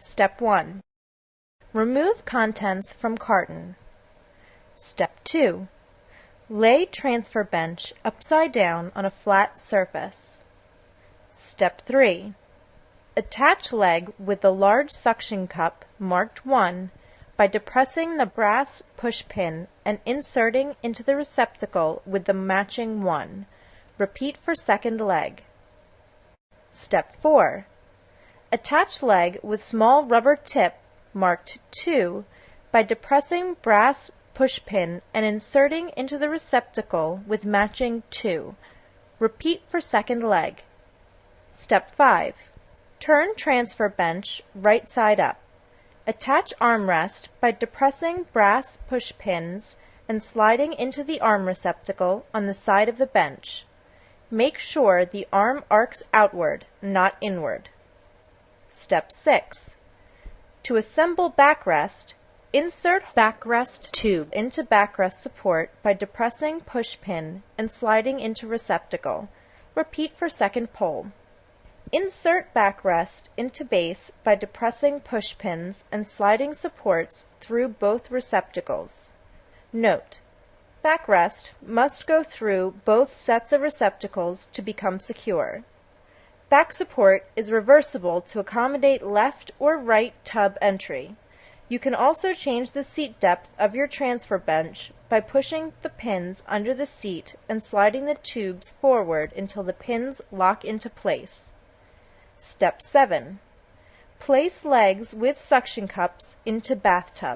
Step 1. Remove contents from carton. Step 2. Lay transfer bench upside down on a flat surface. Step 3. Attach leg with the large suction cup marked 1 by depressing the brass push pin and inserting into the receptacle with the matching 1. Repeat for second leg. Step 4. Attach leg with small rubber tip marked 2 by depressing brass push pin and inserting into the receptacle with matching 2. Repeat for second leg. Step 5. Turn transfer bench right side up. Attach armrest by depressing brass push pins and sliding into the arm receptacle on the side of the bench. Make sure the arm arcs outward, not inward. Step 6. To assemble backrest, insert backrest tube into backrest support by depressing push pin and sliding into receptacle. Repeat for second pole. Insert backrest into base by depressing push pins and sliding supports through both receptacles. Note: backrest must go through both sets of receptacles to become secure. Back support is reversible to accommodate left or right tub entry. You can also change the seat depth of your transfer bench by pushing the pins under the seat and sliding the tubes forward until the pins lock into place. Step 7. Place legs with suction cups into bathtub.